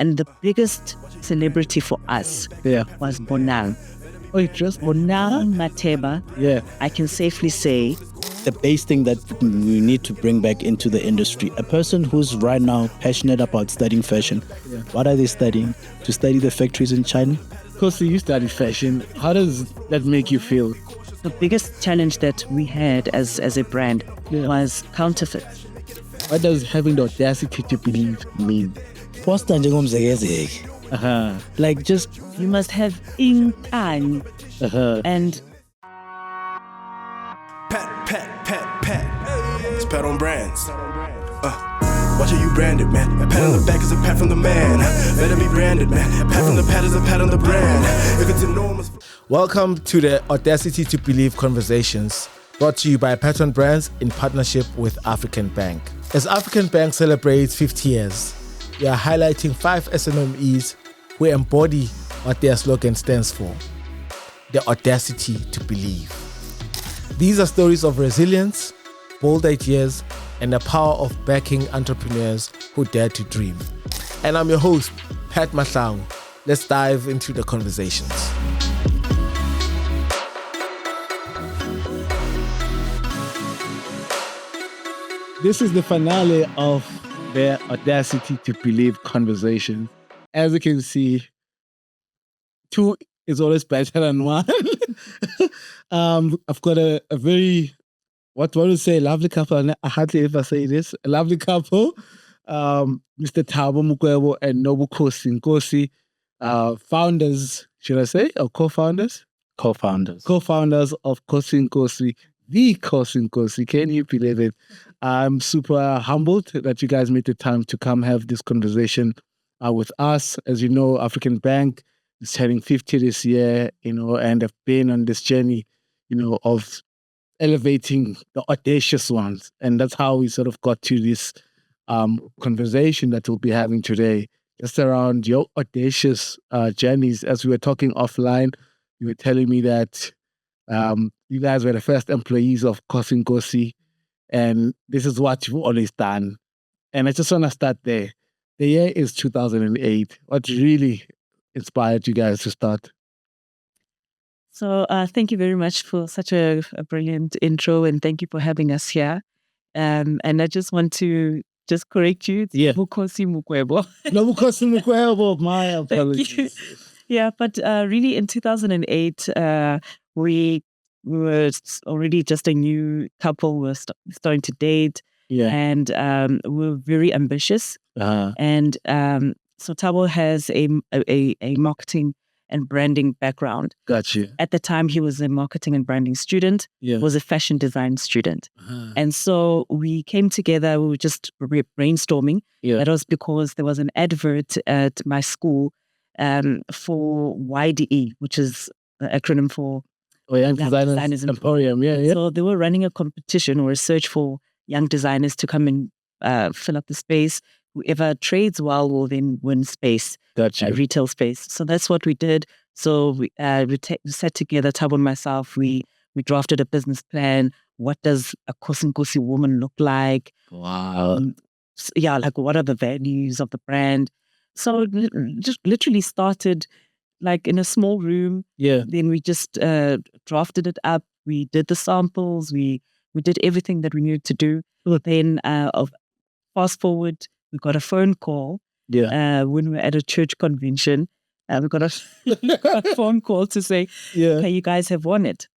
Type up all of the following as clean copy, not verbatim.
And the biggest celebrity for us was Bonang. Oh, it just Bonang? Matheba. Yeah. I can safely say the base thing that we need to bring back into the industry. A person who's right now passionate about studying fashion. What are they studying? To study the factories in China? Khosi, you study fashion. How does that make you feel? the biggest challenge that we had as a brand was counterfeits. What does having the audacity to believe mean? Like just You must have inkani and Pat. It's Pat on brands. Watch how you branded, man. A pat on the back is a pat from the man. Let it be branded, man. Pat from the pat is a pat on the brand. If it's enormous. Welcome to the Audacity to Believe Conversations, brought to you by Patron Brands in partnership with African Bank. As African Bank celebrates 50 years, we are highlighting 5 SMMEs who embody what their slogan stands for: the audacity to believe. These are stories of resilience, bold ideas, and the power of backing entrepreneurs who dare to dream. And I'm your host, Pat Mahlangu. Let's dive into the conversations. This is the finale of the Audacity to Believe conversation. As you can see, 2 is always better than 1. I've got a very, what would you say, lovely couple. I hardly ever say this. A lovely couple, Mr. Thabo Mukwevho and Nkosi, founders, should I say, or co-founders? co-founders. Co-founders of Khosi and Nkosi, the Khosi and Nkosi. Can you believe it? I'm super humbled that you guys made the time to come have this conversation with us. As you know, African Bank is turning 50 this year, and have been on this journey, of elevating the audacious ones. And that's how we sort of got to this conversation that we'll be having today, just around your audacious journeys. As we were talking offline, you were telling me that you guys were the first employees of Khosi and Nkosi, and this is what you've always done. And I just want to start there. The year is 2008. What really inspired you guys to start? so thank you very much for such a brilliant intro, and thank you for having us here. And I just want to just correct you. It's Khosi Mukwevho. No, Khosi Mukwevho, my Thank apologies. you. Yeah, but really in 2008, we were already just a new couple. We were starting to date, and we were very ambitious. And so Thabo has a marketing and branding background. Got you. At the time, he was a marketing and branding student, was a fashion design student. And so we came together, we were just brainstorming. That was because there was an advert at my school for YDE, which is the acronym for Young Designers Emporium. So they were running a competition or a search for young designers to come and fill up the space. Whoever trades well will then win space, retail space. So that's what we did. So we sat together, Thabo and myself. We drafted a business plan. What does a Khosi and Nkosi woman look like? Wow. Like what are the values of the brand? So just literally started like in a small room. Then we just drafted it up. We did the samples. We did everything that we needed to do. Then fast forward, we got a phone call when we were at a church convention. We got a phone call to say, hey, you guys have won it.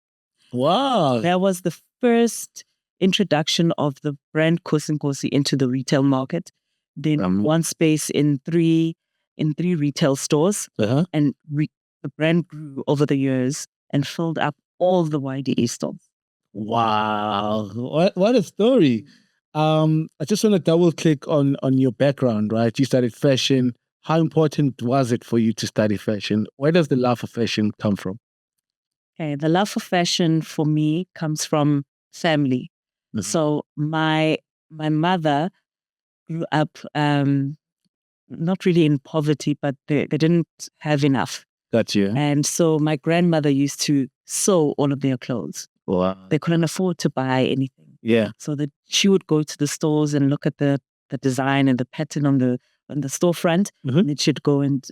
Wow. That was the first introduction of the brand Khosi and Nkosi into the retail market. Then one space in three retail stores. And the brand grew over the years and filled up all the YDE stores. Wow. What a story. I just want to double click on your background, right? You studied fashion. How important was it for you to study fashion? Where does the love for fashion come from? Okay, the love for fashion for me comes from family. So my mother grew up not really in poverty, but they didn't have enough. Got you. And so my grandmother used to sew all of their clothes. Wow. They couldn't afford to buy anything. Yeah. So that she would go to the stores and look at the design and the pattern on on the storefront, and then she'd go and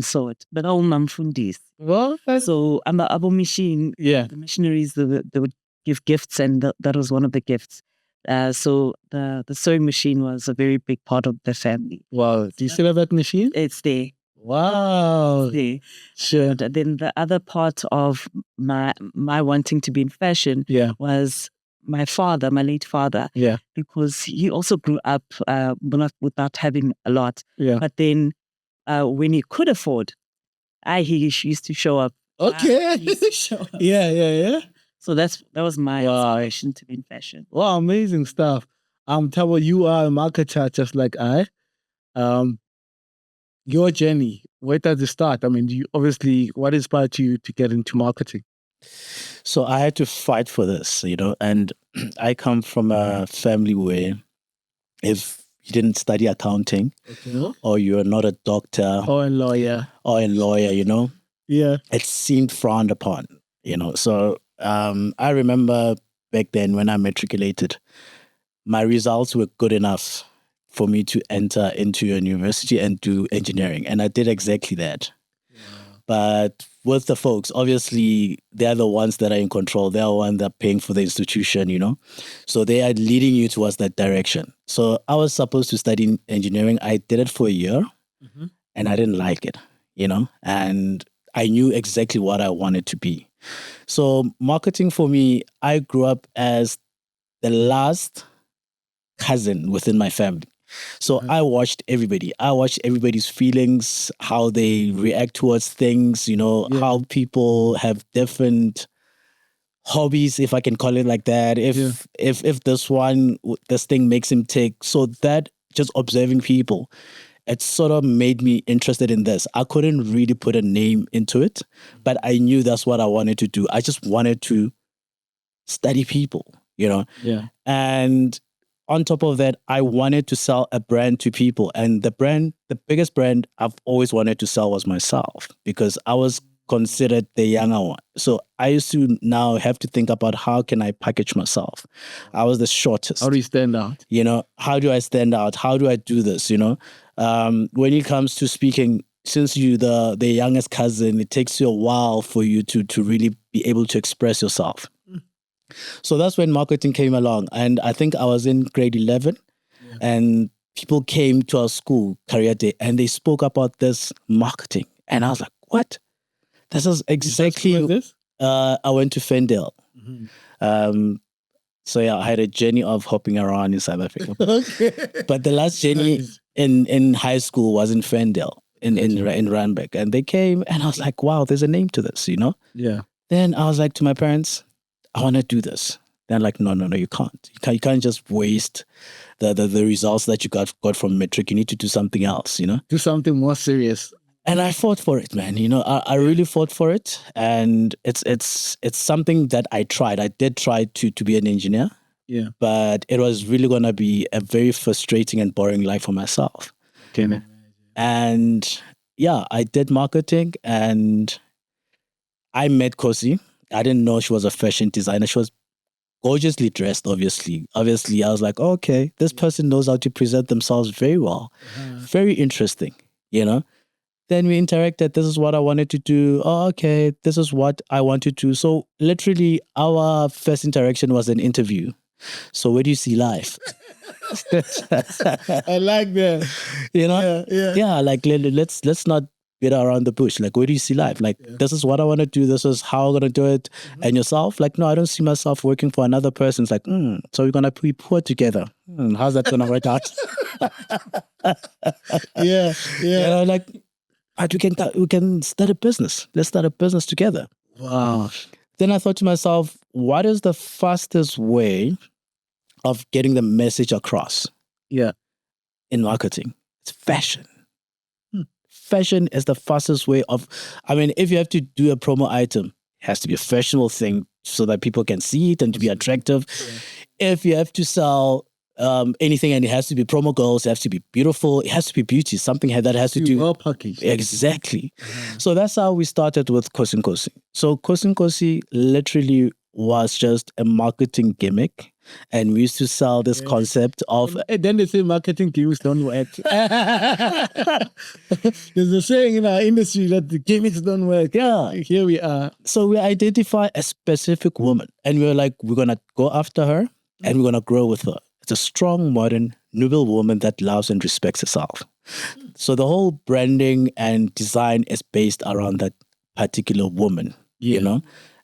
sew it. But all mamfundis. Well, So abo machine, the missionaries, they would give gifts, and that was one of the gifts. So the sewing machine was a very big part of the family. Wow. Do you still have that machine? It's there. Wow. It's there. Sure. And then the other part of my wanting to be in fashion was my father, my late father. Yeah. Because he also grew up without having a lot. Yeah. But then when he could afford, he used to show up. Okay. He used to show up. Yeah. So that was my inspiration to be in fashion. Wow, amazing stuff. Thabo, you are a marketer just like I. Your journey, where does it start? I mean, what inspired you to get into marketing? So I had to fight for this, and I come from a family where if you didn't study accounting or you're not a doctor or a lawyer, it seemed frowned upon, So I remember back then when I matriculated, my results were good enough for me to enter into a university and do engineering. And I did exactly that. Yeah. But with the folks, obviously, they're the ones that are in control. They're the ones that are paying for the institution, So they are leading you towards that direction. So I was supposed to study engineering. I did it for a year and I didn't like it, And I knew exactly what I wanted to be. So marketing for me, I grew up as the last cousin within my family. So I watched everybody. I watched everybody's feelings, how they react towards things, how people have different hobbies, if I can call it like that. If this thing makes him tick. So that just observing people, it sort of made me interested in this. I couldn't really put a name into it, but I knew that's what I wanted to do. I just wanted to study people, Yeah. And on top of that, I wanted to sell a brand to people. And the biggest brand I've always wanted to sell was myself because I was considered the younger one. So I used to now have to think about how can I package myself. I was the shortest. How do you stand out? How do I stand out? How do I do this? When it comes to speaking, since you're the youngest cousin, it takes you a while for you to really be able to express yourself. So that's when marketing came along. And I think I was in grade 11 and people came to our school, career day, and they spoke about this marketing. And I was like, what? This is exactly... this? I went to Fendale. So I had a journey of hopping around in South Africa. But the last journey in high school was in Fendale, in Randburg. And they came and I was like, wow, there's a name to this, Yeah. Then I was like to my parents, I want to do this. They're like, no, you can't. You can't just waste the results that you got from metric. You need to do something else, Do something more serious. And I fought for it, man. I really fought for it. And it's something that I tried. I did try to be an engineer. Yeah. But it was really going to be a very frustrating and boring life for myself. Okay, man. And I did marketing and I met Nkosi. I didn't know she was a fashion designer. She was gorgeously dressed, obviously. Obviously, I was like, okay, this person knows how to present themselves very well. Very interesting, Then we interacted. This is what I wanted to do. Oh, okay, this is what I want to do. So literally, our first interaction was an interview. So where do you see life? I like that. Yeah, like let's not beat around the bush. Like, where do you see life? Like, this is what I want to do. This is how I'm going to do it. And yourself? Like, no, I don't see myself working for another person. It's like, so we're going to be poor together. How's that going to work out? Yeah. But we can start a business. Let's start a business together. Wow. Then I thought to myself, what is the fastest way of getting the message across? Yeah. In marketing? It's fashion. Fashion is the fastest way of, if you have to do a promo item, it has to be a fashionable thing so that people can see it and to be attractive. Yeah. If you have to sell anything and it has to be promo goals, it has to be beautiful, it has to be beauty, something that has to do... Well packaged. Exactly. So that's how we started with Khosi and Nkosi. So Khosi and Nkosi literally was just a marketing gimmick And we used to sell this concept of... And then they say marketing gimmicks don't work. There's a saying in our industry that the gimmicks don't work. Yeah. Here we are. So we identify a specific woman and we're like, we're going to go after her and we're going to grow with her. It's a strong, modern, noble woman that loves and respects herself. So the whole branding and design is based around that particular woman, you know?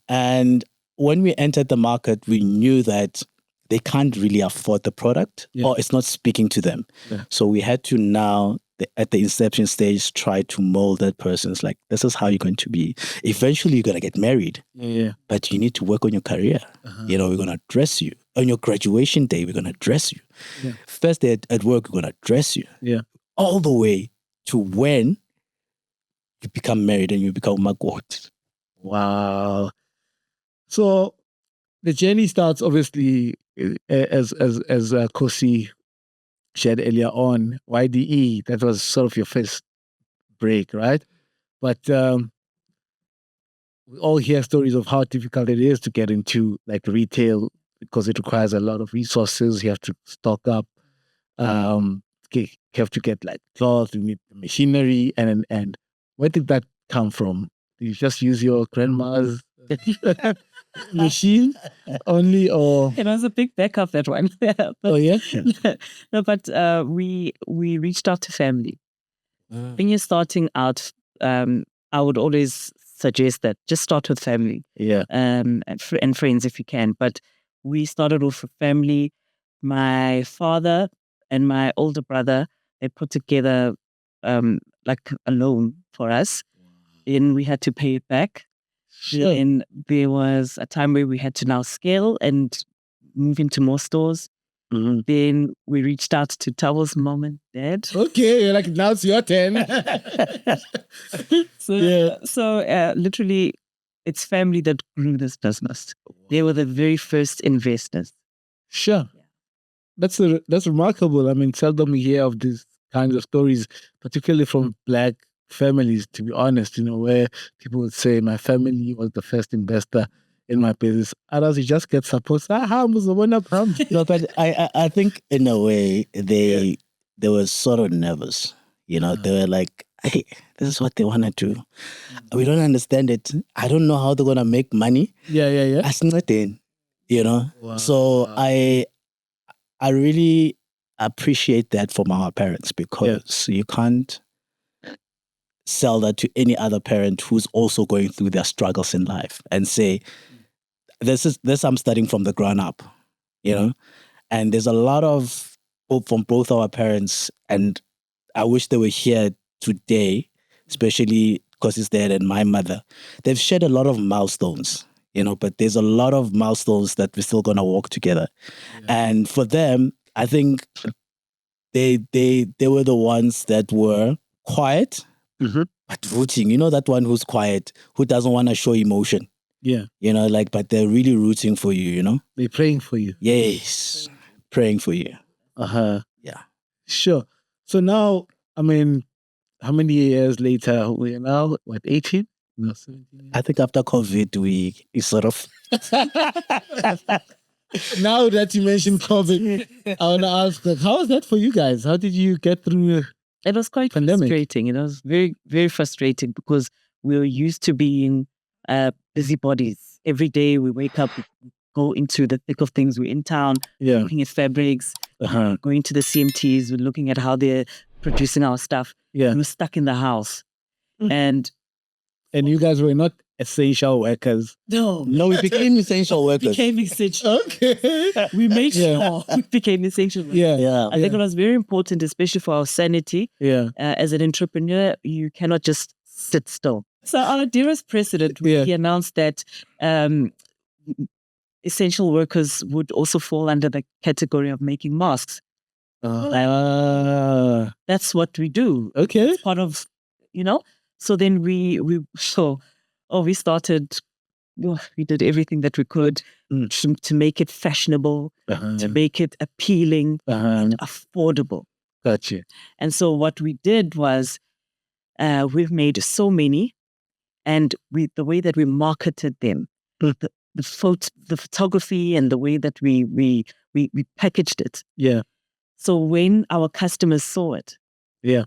And when we entered the market, we knew that they can't really afford the product or it's not speaking to them. Yeah. So we had to now, at the inception stage, try to mold that person's like, this is how you're going to be. Eventually, you're going to get married. But you need to work on your career. You know, we're going to dress you. On your graduation day, we're going to dress you. First day at work, we're going to dress you. All the way to when you become married and you become Makoti. Wow. So the journey starts obviously as Khosi shared earlier on, YDE, that was sort of your first break, right? But we all hear stories of how difficult it is to get into like retail because it requires a lot of resources. You have to stock up. You have to get like clothes, you need machinery, and where did that come from? Did you just use your grandma's machine only, or it was a big backup, that one? But, no, but we reached out to family. When you're starting out, I would always suggest that just start with family, and friends if you can. But we started off with family. My father and my older brother, they put together like a loan for us, and we had to pay it back. And there was a time where we had to now scale and move into more stores. Then we reached out to Thabo's mom and dad. Okay, you're like, now it's your turn. So literally, it's family that grew this business. They were the very first investors. Sure. That's remarkable. I mean, seldom we hear of these kinds of stories, particularly from Black families, to be honest, you know, where people would say, my family was the first investor in my business. Others, you just get support. No, but I think in a way, they were sort of nervous. You know, they were like, hey, this is what they want to do. We don't understand it. I don't know how they're going to make money. That's nothing, you know. Wow. So I really appreciate that from our parents, because you can't sell that to any other parent who's also going through their struggles in life and say, this I'm starting from the ground up, you know. And there's a lot of hope from both our parents, and I wish they were here today, especially Khosi's dad and my mother. They've shared a lot of milestones, you know, but there's a lot of milestones that we're still gonna walk together. And for them, I think they were the ones that were quiet, but rooting. You know, that one who's quiet, who doesn't want to show emotion. You know, like, but they're really rooting for you, you know? They're praying for you. Yes. Praying for you. Yeah. Sure. So now, I mean, how many years later? We're now, what, 18? No, 17. I think after COVID, we sort of... Now that you mentioned COVID, I want to ask, like, how was that for you guys? How did you get through It was quite frustrating. It was very, very frustrating because we were used to being busybodies. Every day we wake up, we go into the thick of things. We're in town, looking at fabrics, going to the CMTs, we're looking at how they're producing our stuff. We were stuck in the house. And you guys were not essential workers. No, we became essential workers. Okay. We made sure we became essential workers. I think it was very important, especially for our sanity. As an entrepreneur, you cannot just sit still. So our dearest president, he announced that essential workers would also fall under the category of making masks. That's what we do. Okay. It's part of, you know. So then we started. We did everything that we could to make it fashionable, to make it appealing, and affordable. Gotcha. And so what we did was, we've made so many, and the way that we marketed them, the photography and the way that we packaged it. Yeah. So when our customers saw it, Yeah.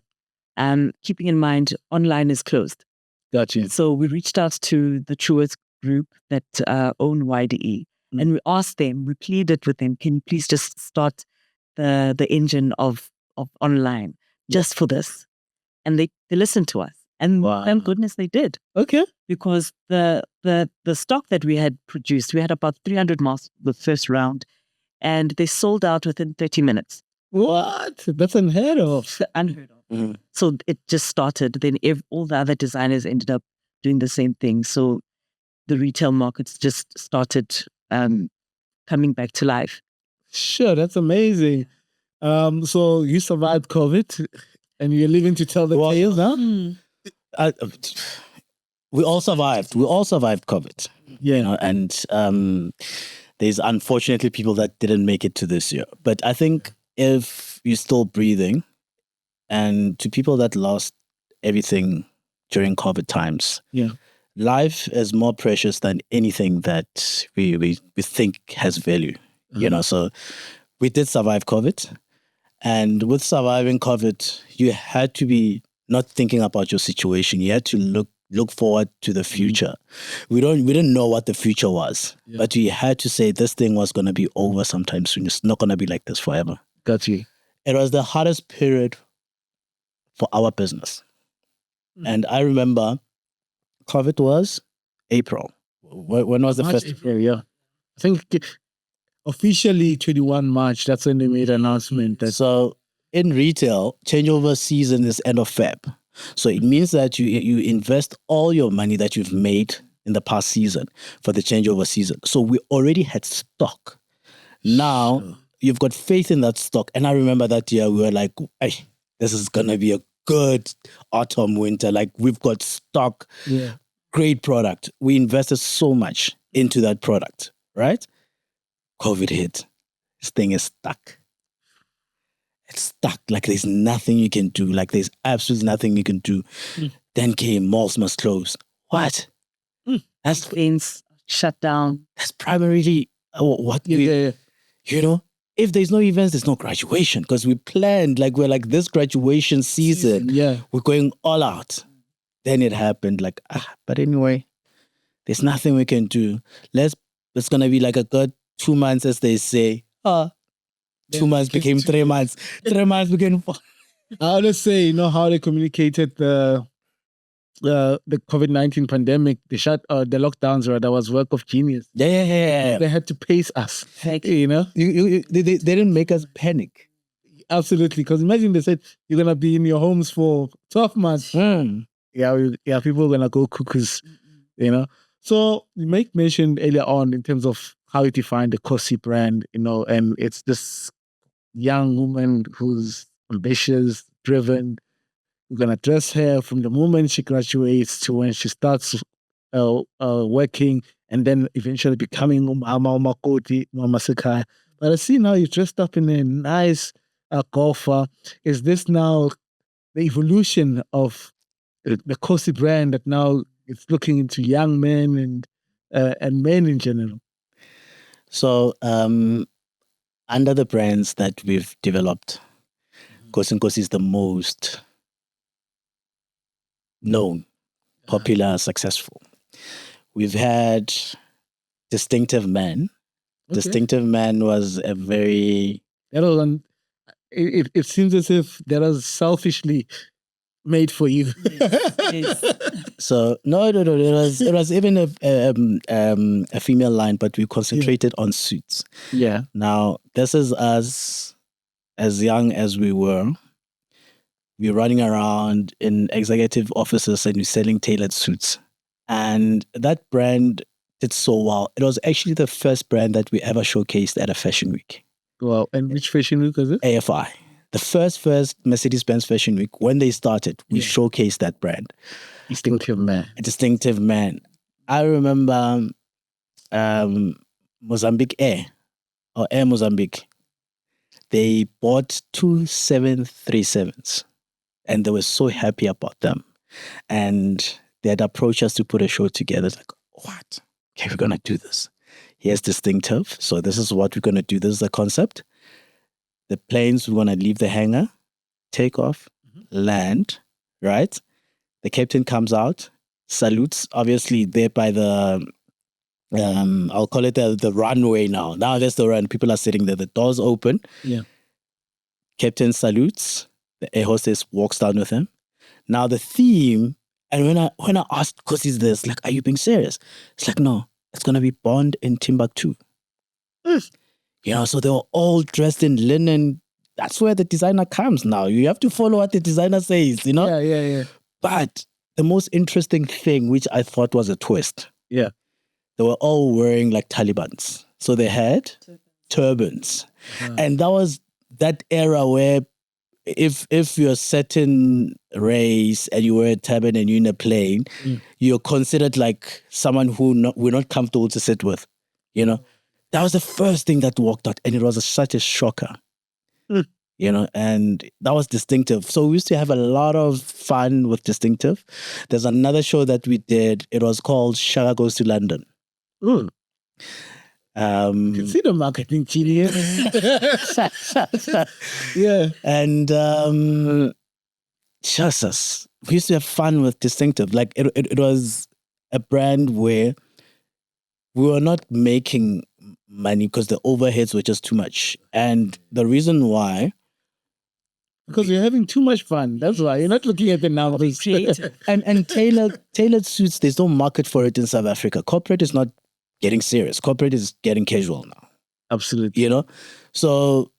Keeping in mind online is closed. Gotcha. So we reached out to the Truworths group that own YDE, and we asked them, we pleaded with them, can you please just start the engine of online just for this? And they listened to us. And thank goodness they did. Okay. Because the stock that we had produced, we had about 300 masks the first round, and they sold out within 30 minutes. What? That's unheard of. Unheard of. So it just started. Then all the other designers ended up doing the same thing. So the retail markets just started coming back to life. Sure, that's amazing. So you survived COVID, and you're living to tell the tales now. We all survived. We all survived COVID. Yeah. You know, and there's unfortunately people that didn't make it to this year. But I think if you're still breathing, and to people that lost everything during COVID times, life is more precious than anything that we think has value. You know, so we did survive COVID. And with surviving COVID, you had to be not thinking about your situation. You had to look forward to the future. We didn't know what the future was, but we had to say this thing was going to be over sometime soon. It's not going to be like this forever. Got you. It was the hardest period for our business. And I remember COVID was April. When was the March, first? April, yeah. I think officially 21 March, that's when they made an announcement. So in retail, changeover season is end of Feb. So it means that you invest all your money that you've made in the past season for the changeover season. So we already had stock. Now you've got faith in that stock. And I remember that year we were like, hey, this is going to be a good autumn, winter. Like we've got stock, great product. We invested so much into that product, right? COVID hit. This thing is stuck. It's stuck. Like there's nothing you can do. Like there's absolutely nothing you can do. Then came malls must close. What? That's things shut down. That's primarily what you know. If there's no events, there's no graduation because we planned we're like this graduation season. We're going all out. Then it happened. But anyway, there's nothing we can do. It's gonna be like a good 2 months, as they say. 2 months became 3 months. 3 months became 4. I would say, you know how they communicated the COVID-19 pandemic, the lockdowns, right? That was work of genius. Yeah. They had to pace us. You know, they didn't make us panic. Absolutely, because imagine they said you're gonna be in your homes for 12 months. Yeah, people are gonna go cuckoos. You know, so you mentioned earlier on in terms of how you define the Khosi brand. You know, and it's this young woman who's ambitious, driven. We're going to dress her from the moment she graduates to when she starts working and then eventually becoming Umama Makoti, Mama Sekai. But I see now you're dressed up in a nice golfer. Is this now the evolution of the Khosi brand that now it's looking into young men and men in general? So, under the brands that we've developed, Nkosi is the most known, popular, successful. We've had Distinctive Man. Okay. Distinctive Man was a very... It seems as if that was selfishly made for you. Yes. So no, it was even a female line, but we concentrated on suits. Yeah. Now this is us, as young as we were. We're running around in executive offices and we're selling tailored suits, and that brand did so well. It was actually the first brand that we ever showcased at a fashion week. Wow! And which fashion week was it? AFI. The first Mercedes-Benz Fashion Week, when they started, we showcased that brand. Distinctive Man. Distinctive Man. I remember Mozambique Air Mozambique. They bought 2 737s and they were so happy about them. And they had approached us to put a show together. It's like, what? Okay, we're going to do this. here's distinctive. So this is what we're going to do. This is the concept. The planes, we're going to leave the hangar, take off, land, right? The captain comes out, salutes, obviously there by the, I'll call it the runway now. Now there's the run. People are sitting there. The doors open. Yeah. Captain salutes. The air hostess walks down with him. Now the theme, and when I asked Khosi this, like, are you being serious? It's like, no, it's going to be Bond in Timbuktu. You know, so they were all dressed in linen. That's where the designer comes now. You have to follow what the designer says, you know? Yeah. But the most interesting thing, which I thought was a twist, Yeah. they were all wearing like Talibans. So they had turbans. And that was that era where if you're a certain race and you wear a turban and you're in a plane, you're considered like someone who we're not comfortable to sit with, you know? That was the first thing that walked out, and it was such a shocker, you know, and that was distinctive. So we used to have a lot of fun with distinctive. There's another show that we did. It was called Shaka Goes to London. You can see the marketing genius. Yeah. And Jesus, we used to have fun with distinctive. Like it was a brand where we were not making money because the overheads were just too much. And the reason why, because you're having too much fun. That's why you're not looking at the numbers. and tailored suits, there's no market for it in South Africa. Corporate is not getting serious. Corporate is getting casual now. Absolutely. You know? So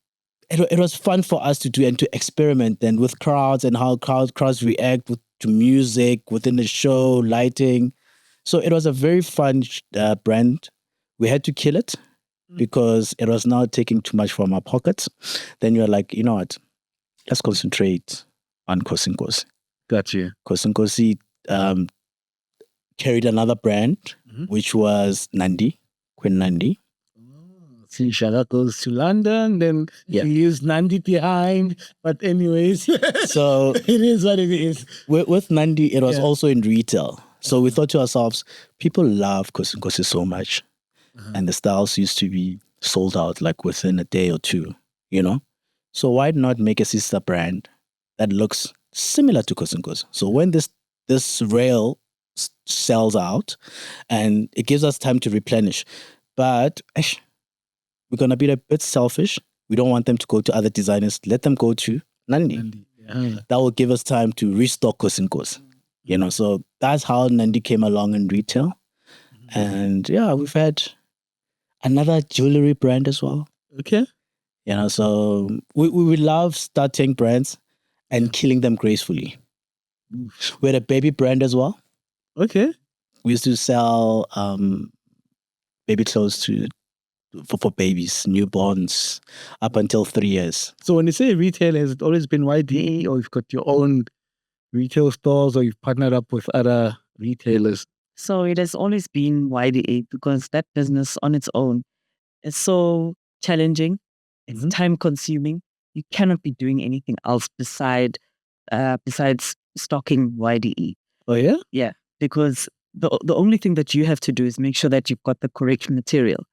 it was fun for us to do and to experiment then with crowds and how crowds react to music within the show, lighting. So it was a very fun brand. We had to kill it because it was now taking too much from our pockets. Then you're like, you know what? Let's concentrate on Khosi and Nkosi. Gotcha. Khosi and Nkosi carried another brand, which was Nandi, Queen Nandi. See, Shaka Goes to London, then you use Nandi behind. But anyways, so it is what it is. With Nandi, it was also in retail. So we thought to ourselves, people love Khosi and Nkosi so much. And the styles used to be sold out like within a day or two, you know? So why not make a sister brand that looks similar to Khosi and Nkosi? So when this rail sells out, and it gives us time to replenish. But we're going to be a bit selfish. We don't want them to go to other designers. Let them go to Nandi. That will give us time to restock Khosi and Nkosi. You know, so that's how Nandi came along in retail. And yeah, we've had another jewelry brand as well. Okay. You know, so we love starting brands and killing them gracefully. We had a baby brand as well. Okay. We used to sell baby clothes for babies, newborns, up until 3 years. So when you say retail, has it always been YDE, or you've got your own retail stores, or you've partnered up with other retailers? So it has always been YDE, because that business on its own is so challenging. It's time consuming. You cannot be doing anything else besides stocking YDE. Oh yeah? Yeah, because the only thing that you have to do is make sure that you've got the correct material.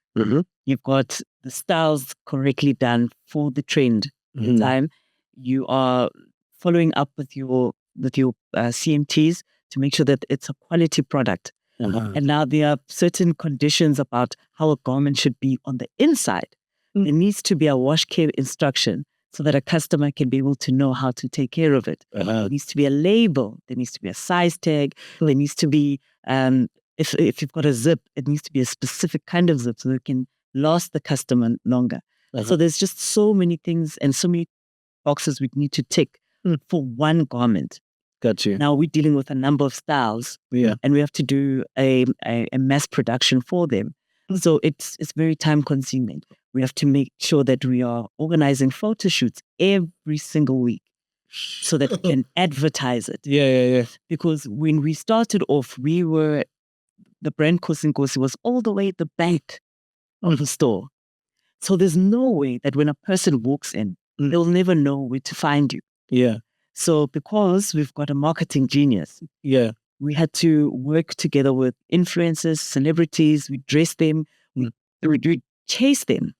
You've got the styles correctly done for the trend time. You are following up with your CMTs to make sure that it's a quality product. And now there are certain conditions about how a garment should be on the inside. There needs to be a wash care instruction so that a customer can be able to know how to take care of it. There needs to be a label. There needs to be a size tag. There needs to be, if you've got a zip, it needs to be a specific kind of zip so that it can last the customer longer. So there's just so many things and so many boxes we need to tick for one garment. Gotcha. Now we're dealing with a number of styles, and we have to do a mass production for them. So it's very time consuming. We have to make sure that we are organizing photo shoots every single week so that we can advertise it. Yeah. Because when we started off, the brand Khosi and Nkosi was all the way at the back of the store. So there's no way that when a person walks in, they'll never know where to find you. Yeah. So because we've got a marketing genius, we had to work together with influencers, celebrities. We dress them, we we chase them.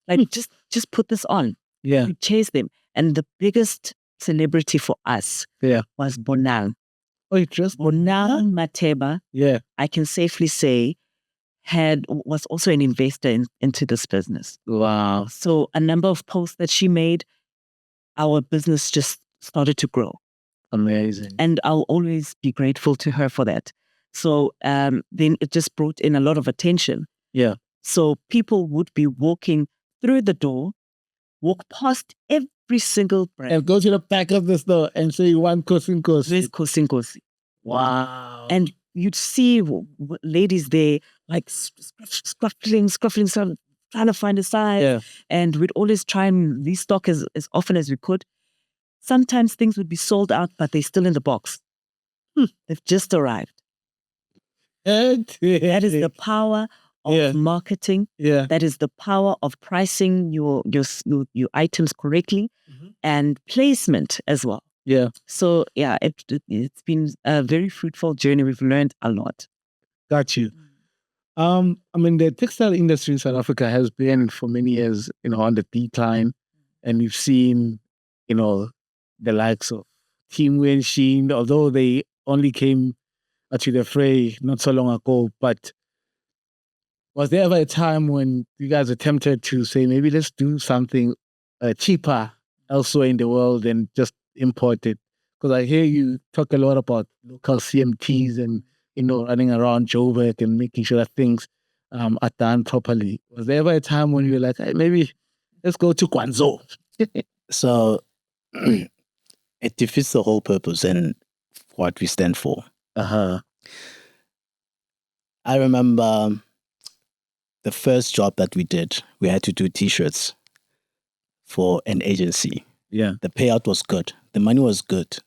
Like, just put this on. Yeah. We chase them. And the biggest celebrity for us was Bonang. Oh, you just Bonang Matheba, yeah. I can safely say, was also an investor into this business. Wow. So a number of posts that she made, our business just started to grow. Amazing. And I'll always be grateful to her for that. So then it just brought in a lot of attention. Yeah. So people would be walking through the door, walk past every single brand. And go to the back of the store and say, you want Khosi and Nkosi. Where's Khosi and Nkosi? Wow. And you'd see ladies there, like scuffling, trying to find a size. Yeah. And we'd always try and restock as often as we could. Sometimes things would be sold out, but they're still in the box. They've just arrived. That is the power of marketing. Yeah. That is the power of pricing your items correctly and placement as well. Yeah. So yeah, it's been a very fruitful journey. We've learned a lot. Got you. I mean, the textile industry in South Africa has been for many years, on the decline, and we've seen, the likes of Team Sheen, although they only came to the fray not so long ago. But was there ever a time when you guys attempted to say, maybe let's do something cheaper elsewhere in the world and just import it? Because I hear you talk a lot about local CMTs and, running around Joburg and making sure that things are done properly. Was there ever a time when you were like, hey, maybe let's go to Guangzhou? So it defeats the whole purpose and what we stand for. Uh-huh. I remember the first job that we did, we had to do T-shirts for an agency. Yeah. The payout was good. The money was good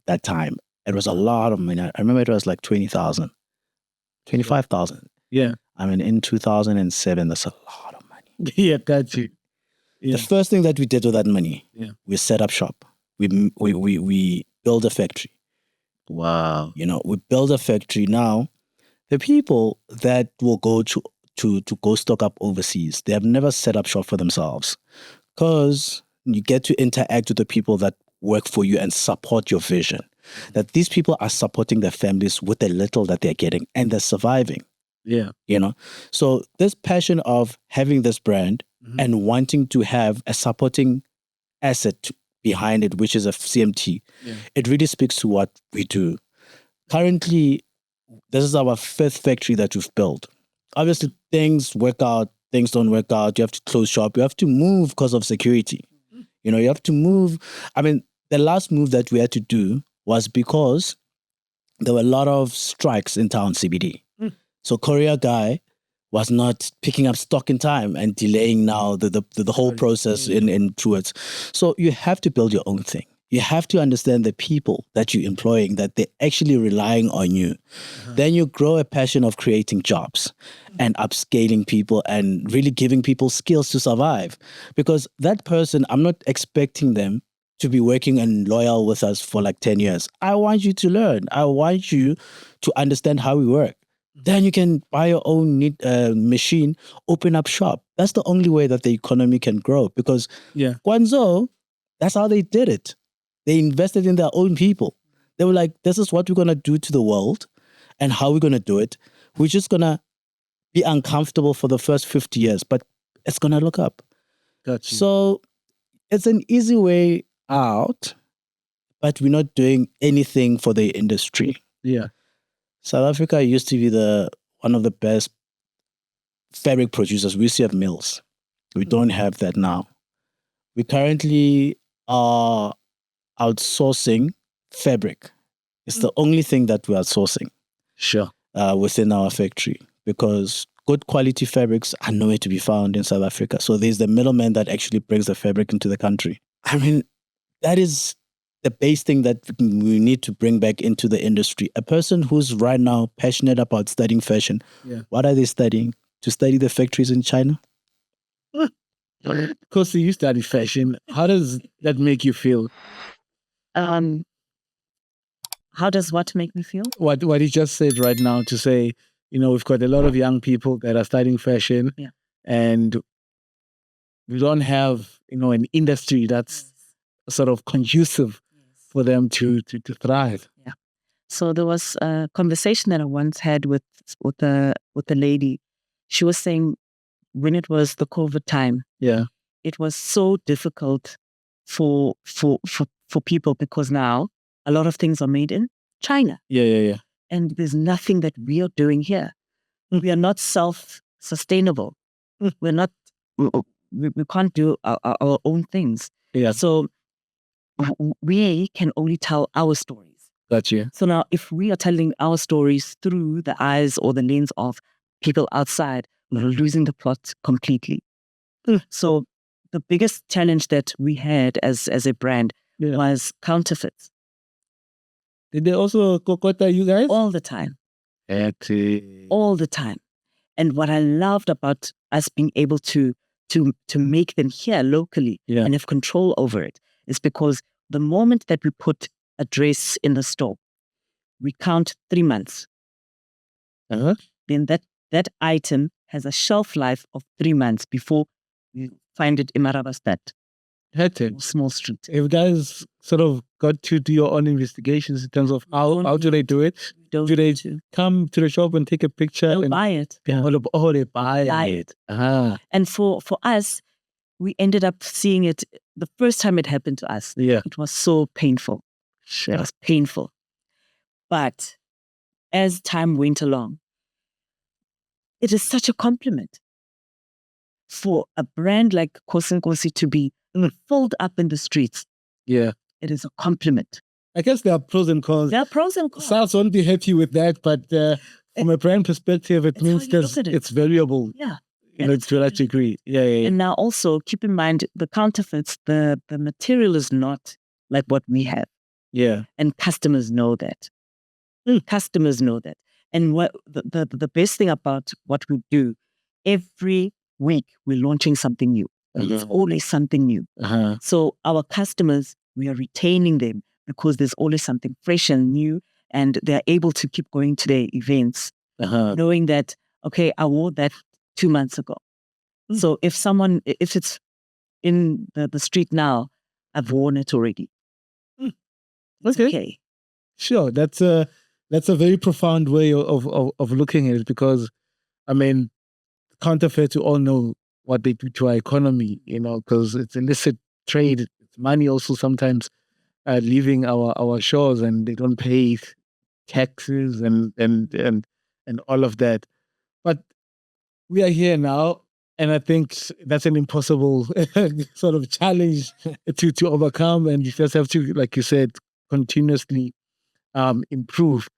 that time. It was a lot of money. I remember it was like 20,000, 25,000. Yeah. I mean, in 2007, that's a lot of money. Yeah, got you. Yeah. The first thing that we did with that money, we set up shop. We built a factory. Wow. We build a factory. Now, the people that will go to go stock up overseas, they have never set up shop for themselves, because you get to interact with the people that work for you and support your vision. That these people are supporting their families with the little that they're getting, and they're surviving. Yeah. So this passion of having this brand and wanting to have a supporting asset behind it, which is a CMT, it really speaks to what we do. Currently, this is our fifth factory that we've built. Obviously, things work out, things don't work out. You have to close shop. You have to move because of security. You have to move. I mean, the last move that we had to do was because there were a lot of strikes in town CBD. So courier guy was not picking up stock in time and delaying now the whole process in towards. So you have to build your own thing. You have to understand the people that you're employing, that they're actually relying on you. Then you grow a passion of creating jobs and upscaling people and really giving people skills to survive. Because that person, I'm not expecting them to be working and loyal with us for like 10 years. I want you to learn. I want you to understand how we work. Then you can buy your own machine, open up shop. That's the only way that the economy can grow. Because Guangzhou, that's how they did it. They invested in their own people. They were like, this is what we're going to do to the world and how we're going to do it. We're just going to be uncomfortable for the first 50 years, but it's going to look up. Gotcha. So it's an easy way out, but we're not doing anything for the industry. Yeah. South Africa used to be one of the best fabric producers. We used to have mills. We don't have that now. We currently are outsourcing fabric. It's the only thing that we are outsourcing. Sure. Within our factory, because good quality fabrics are nowhere to be found in South Africa. So there's the middleman that actually brings the fabric into the country. I mean, that is the base thing that we need to bring back into the industry. A person who's right now passionate about studying fashion, what are they studying? To study the factories in China? Khosi, you study fashion. How does that make you feel? How does what make me feel? What he just said right now, to say we've got a lot of young people that are studying fashion, and we don't have, an industry that's sort of conducive for them to thrive. Yeah. So there was a conversation that I once had with a lady. She was saying when it was the COVID time, it was so difficult for people because now a lot of things are made in China. Yeah. And there's nothing that we are doing here. We are not self-sustainable. We're not. We can't do our own things. Yeah. So we can only tell our stories. Gotcha. So now, if we are telling our stories through the eyes or the lens of people outside, we're losing the plot completely. So the biggest challenge that we had as a brand was counterfeits. Did they also kokota you guys? All the time. Actually. All the time. And what I loved about us being able to make them here locally and have control over it is because the moment that we put a dress in the store, we count 3 months. Then that item has a shelf life of 3 months before you find it in Marabastad. Small street. If guys sort of got to do your own investigations in terms of how do they do it? Do they come to the shop and take a picture? They'll buy it. Oh, they buy it. And for us, we ended up seeing it the first time it happened to us. Yeah. It was so painful. It was painful. But as time went along, it is such a compliment for a brand like Khosi and Nkosi to be filled up in the streets. Yeah. It is a compliment. I guess there are pros and cons. There are pros and cons. SARS won't be happy with that, but from a brand perspective, it means it's valuable. Yeah. To a large degree. Yeah. And now also keep in mind the counterfeits, the material is not like what we have. Yeah. And customers know that. Customers know that. And what the best thing about what we do, every week we're launching something new. It's always something new. So our customers, we are retaining them because there's always something fresh and new, and they're able to keep going to their events, knowing that, okay, I wore that 2 months ago. So if it's in the street now, I've worn it already. It's okay. Sure. That's a very profound way of looking at it, because, I mean, counterfeit, we all know what they do to our economy, because it's illicit trade. It's money also sometimes leaving our shores, and they don't pay taxes and all of that. But we are here now, and I think that's an impossible sort of challenge to overcome, and you just have to, like you said, continuously improve.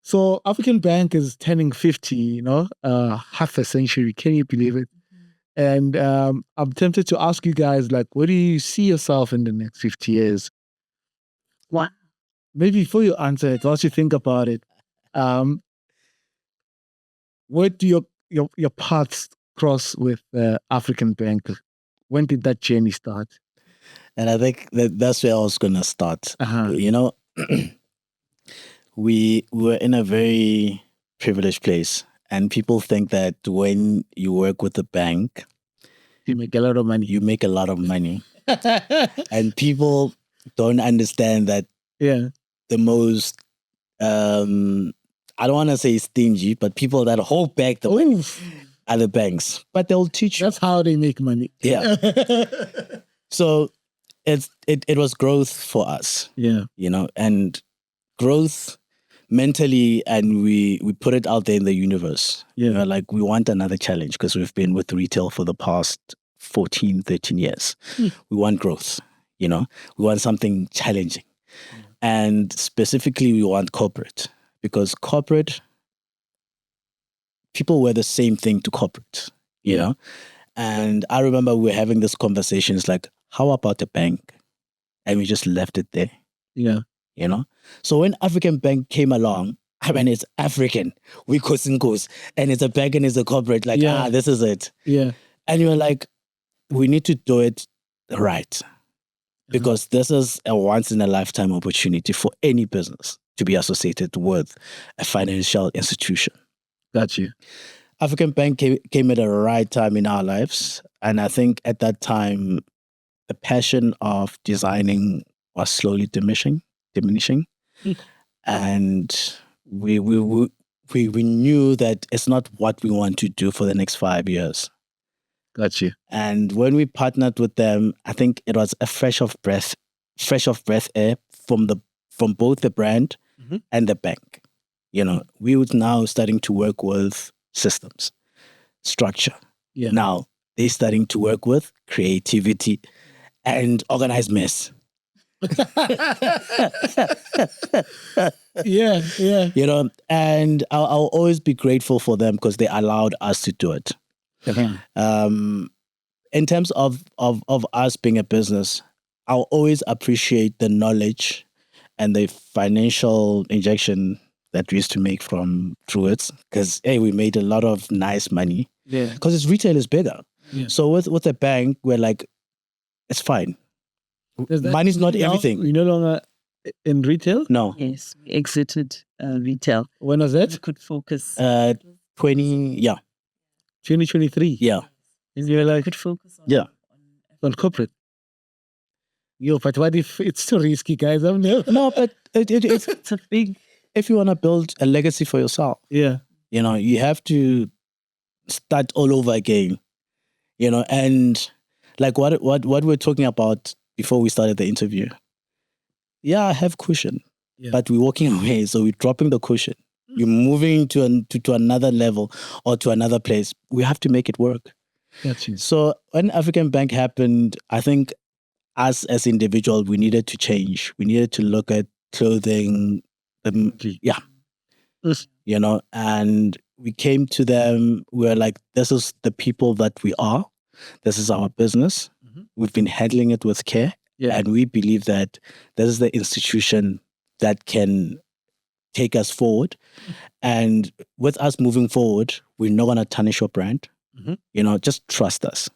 So African Bank is turning 50, half a century. Can you believe it? And I'm tempted to ask you guys, like, where do you see yourself in the next 50 years? What? Maybe before you answer it, once you think about it, where do your paths cross with African Bank? When did that journey start? And I think that's where I was going to start. We were in a very privileged place, and people think that when you work with a bank, you make a lot of money. You make a lot of money. And people don't understand that the most, I don't want to say stingy, but people that hold back the money are the banks. But they'll teach you. That's how they make money. Yeah. So it was growth for us. Yeah. And growth mentally, and we put it out there in the universe. Yeah. Like, we want another challenge because we've been with retail for the past 14, 13 years. We want growth, we want something challenging. And specifically, we want corporate, because corporate, people wear the same thing to corporate, And I remember we were having this conversation. It's like, how about a bank? And we just left it there. Yeah. So when African Bank came along, I mean, it's African, we Khosi and Nkosi, and it's a bank and it's a corporate, like, this is it. Yeah. And you're like, we need to do it right. Because this is a once in a lifetime opportunity for any business to be associated with a financial institution. Got you. African Bank came at the right time in our lives. And I think at that time, the passion of designing was slowly diminishing. And we knew that it's not what we want to do for the next 5 years. Got you. And when we partnered with them, I think it was a fresh of breath air from both the brand and the bank. You know, we were now starting to work with systems, structure. Yeah. Now they're starting to work with creativity and organized mess. Yeah. You know, and I'll always be grateful for them because they allowed us to do it. In terms of us being a business, I'll always appreciate the knowledge and the financial injection that we used to make through it, because we made a lot of nice money. Yeah. Because its retail is bigger. Yeah. So with a bank, we're like, it's fine. Money's not everything. You're no longer in retail? No. Yes, we exited retail. When was We that? could focus. 2023. Yeah. And you're like, Could focus on. Yeah. on corporate. Yo, but what if it's too risky, guys? No, but It's a big. if you want to build a legacy for yourself, Yeah. you know, you have to start all over again. You know, and like what we're talking about before we started the interview. Yeah, I have cushion, but we're walking away, so we're dropping the cushion. We're moving to another level or to another place. We have to make it work. Got you. So when African Bank happened, I think us as individuals, we needed to change. We needed to look at clothing. You know, and we came to them. We were like, this is the people that we are. This is our business. We've been handling it with care. Yeah. And we believe that this is the institution that can take us forward. And with us moving forward, we're not going to tarnish your brand. You know, just trust us.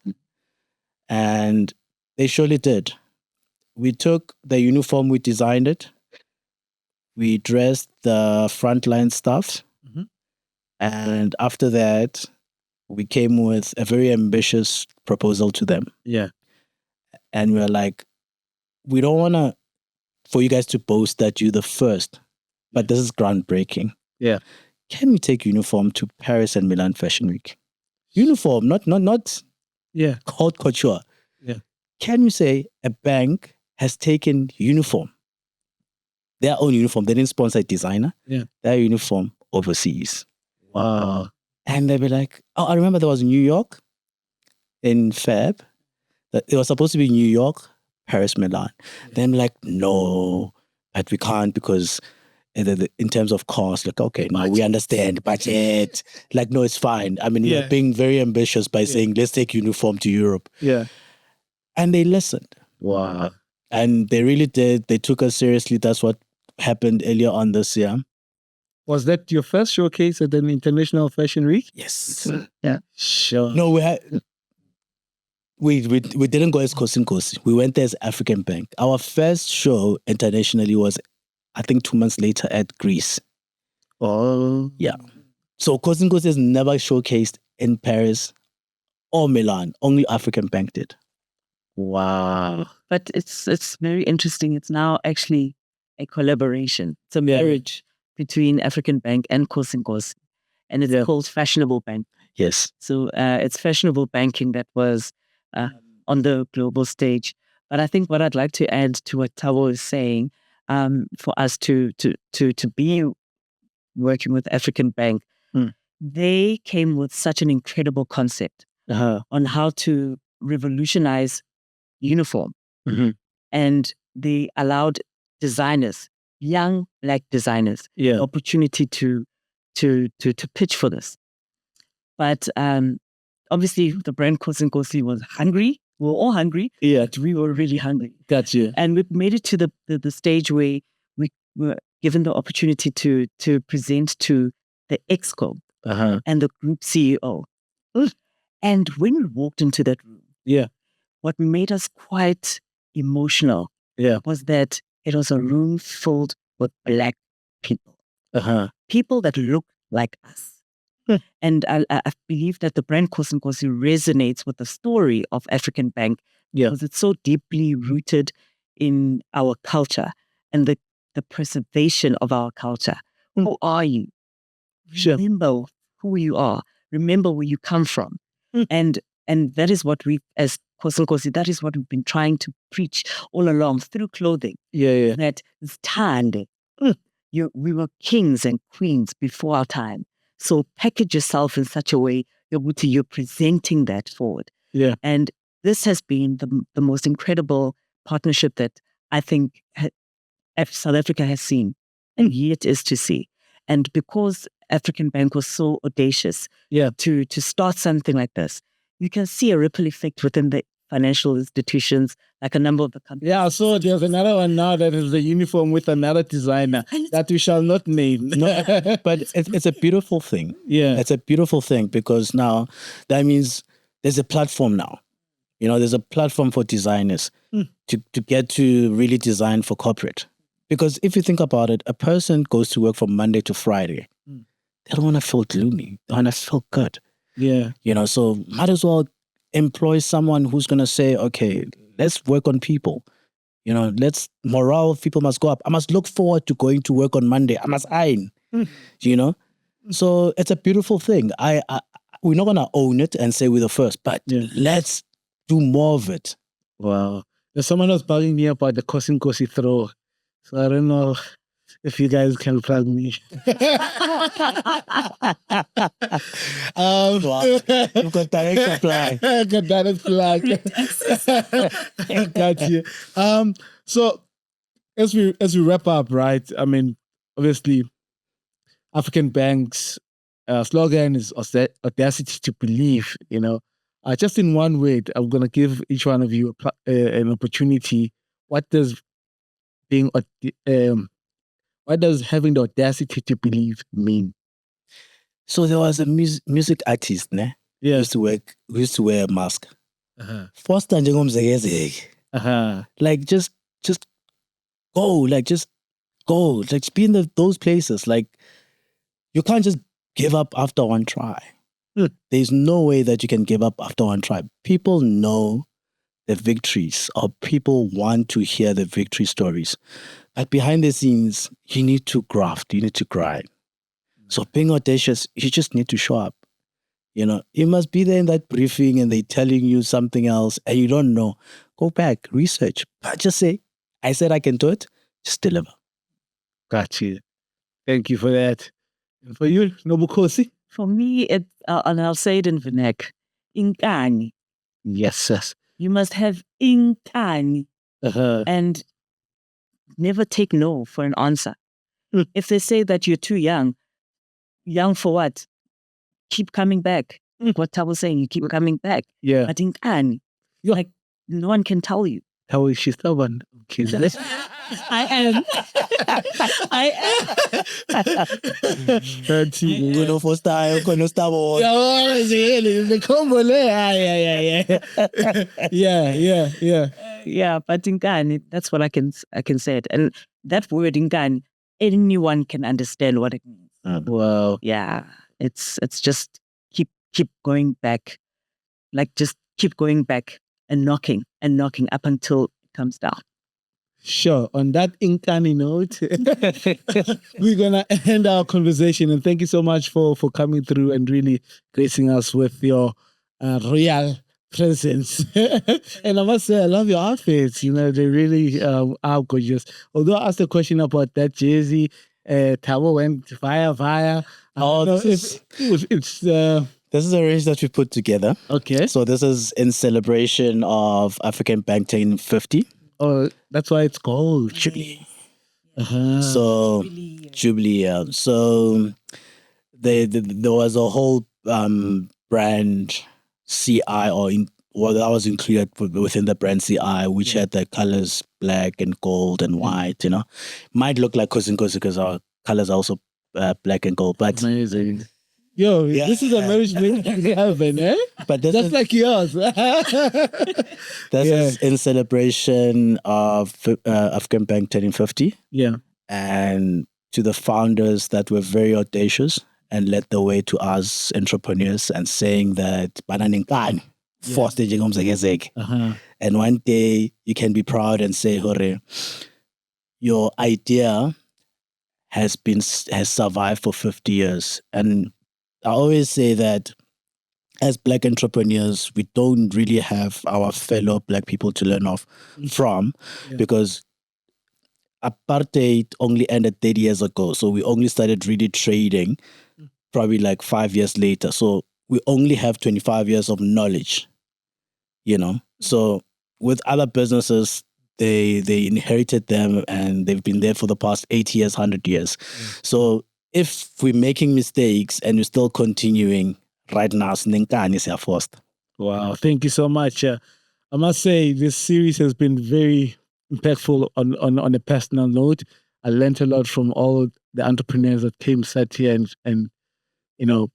And they surely did. We took the uniform, we designed it. We dressed the frontline staff. And after that, we came with a very ambitious proposal to them. Yeah. And we were like, we don't want for you guys to boast that you're the first, but this is groundbreaking. Yeah. Can we take uniform to Paris and Milan Fashion Week? Uniform, not haute couture. Yeah. Can you say a bank has taken uniform, their own uniform? They didn't sponsor a designer. Yeah. Their uniform overseas. Wow. And they'd be like, oh, I remember there was New York in Feb. It was supposed to be New York, Paris, Milan. Then I'm like, no, but we can't because in terms of cost, like, okay, now we understand budget. Like, no, it's fine. I mean, we're being very ambitious by saying, let's take uniform to Europe. Yeah. And they listened. Wow. And they really did. They took us seriously. That's what happened earlier on this year. Was that your first showcase at an international fashion week? Yes. Yeah. Sure. No, we didn't go as Khosi and Nkosi. We went there as African Bank. Our first show internationally was, I think, 2 months later at Greece. Oh. Yeah. So Khosi and Nkosi has never showcased in Paris or Milan. Only African Bank did. Wow. But it's very interesting. It's now actually a collaboration. It's a marriage between African Bank and Khosi and Nkosi. And it's called Fashionable Bank. Yes. So it's fashionable banking that was on the global stage. But I think what I'd like to add to what Thabo is saying, for us to be working with African Bank, they came with such an incredible concept on how to revolutionize uniform. And they allowed designers, young Black designers, the opportunity to pitch for this. But obviously, the brand Khosi and Nkosi was hungry. We were all hungry. Yeah. We were really hungry. Gotcha. And we made it to the stage where we were given the opportunity to present to the Exco and the group CEO. And when we walked into that room, what made us quite emotional was that it was a room filled with Black people. People that look like us. And I believe that the brand Khosi resonates with the story of African Bank because it's so deeply rooted in our culture and the preservation of our culture. Who are you? Remember who you are. Remember where you come from. And that is what we, as Khosi, that is what we've been trying to preach all along through clothing. That stand. We were kings and queens before our time. So package yourself in such a way you're presenting that forward. And this has been the most incredible partnership that I think South Africa has seen and yet is to see. And because African Bank was so audacious to start something like this, you can see a ripple effect within the financial institutions, like a number of the companies. Yeah, so there's another one now that is the uniform with another designer that we shall not name. No, but it's a beautiful thing. It's a beautiful thing because now that means there's a platform now. There's a platform for designers to get to really design for corporate. Because if you think about it, a person goes to work from Monday to Friday. They don't want to feel gloomy. They want to feel good. So might as well employ someone who's going to say, okay, let's work on people. Morale of people must go up. I must look forward to going to work on Monday. I must iron. So it's a beautiful thing. We're not going to own it and say we're the first, but let's do more of it. Wow. There's someone else bugging me about the Nkosi throw. So I don't know if you guys can plug me. You've got direct supply. Got direct plug. Got you. So as we wrap up, right? I mean, obviously, African Bank's slogan is audacity to believe. Just in one word, I'm gonna give each one of you an opportunity. What does having the audacity to believe mean? So there was a music artist, ne? Who used to wear a mask. Foster like just go, like just go, like just be in those places. Like you can't just give up after one try. There's no way that you can give up after one try. People know the victories, or people want to hear the victory stories. But behind the scenes, you need to graft, you need to grind. So being audacious, you just need to show up. You must be there in that briefing and they're telling you something else and you don't know. Go back, research, but just say, I said I can do it, just deliver. Got you. Thank you for that. And for you, Khosi? For me, and I'll say it in Vernac, inkani. Yes, yes. You must have inkani and never take no for an answer. If they say that you're too young for what? Keep coming back. What Thabo was saying, you keep coming back. But inkani, like no one can tell you. How she's stubborn. Okay, I am. For style, style. Yeah. But inkani, that's what I can say it. And that word inkani, anyone can understand what it means. Wow. Yeah. It's just keep going back. Like just keep going back and knocking up until it comes down. Sure. On that inkani note, we're going to end our conversation. And thank you so much for coming through and really gracing us with your royal presence. And I must say, I love your outfits. They really are gorgeous. Although I asked a question about that jersey, Thabo went fire. This is a range that we put together. Okay. So this is in celebration of African Bank turning 50. Oh, that's why it's called Jubilee. So Jubilee, yeah. So there was a whole brand CI that was included within the brand CI, which had the colors black and gold and white. Might look like Khosi because our colors are also black and gold, but amazing. Yo, this is a marriage made in heaven, eh? But just like yours. This is in celebration of African Bank turning 50. Yeah. And to the founders that were very audacious and led the way to us entrepreneurs and saying that bananinkani forced Uh-huh. and one day you can be proud and say, Hore, your idea has survived for 50 years. And I always say that as Black entrepreneurs, we don't really have our fellow Black people to learn from because apartheid only ended 30 years ago. So we only started really trading probably like 5 years later. So we only have 25 years of knowledge, you know. So with other businesses, they inherited them and they've been there for the past 80 years, 100 years. So if we're making mistakes and we're still continuing right now, Snenkani is forced. Wow, thank you so much. I must say this series has been very impactful on a personal note. I learned a lot from all the entrepreneurs that came, sat here and you know,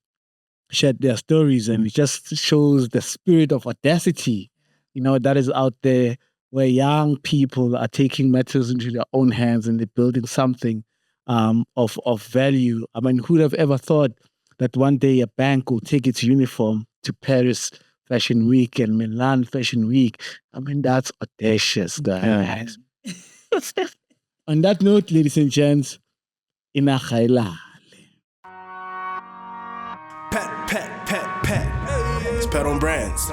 shared their stories, and it just shows the spirit of audacity, you know, that is out there, where young people are taking matters into their own hands and they're building something of value. I mean, who'd have ever thought that one day a bank will take its uniform to Paris Fashion Week and Milan Fashion Week? I mean, that's audacious, guys. On that note, ladies and gents, inagaila. Pat. It's Pat on Brands.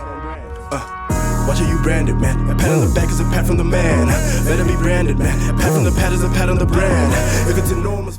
Watch how you branded, man. A pat on the back is a pat from the man. Let it be branded, man. A pat from the pat is a pat on the brand. If it's enormous.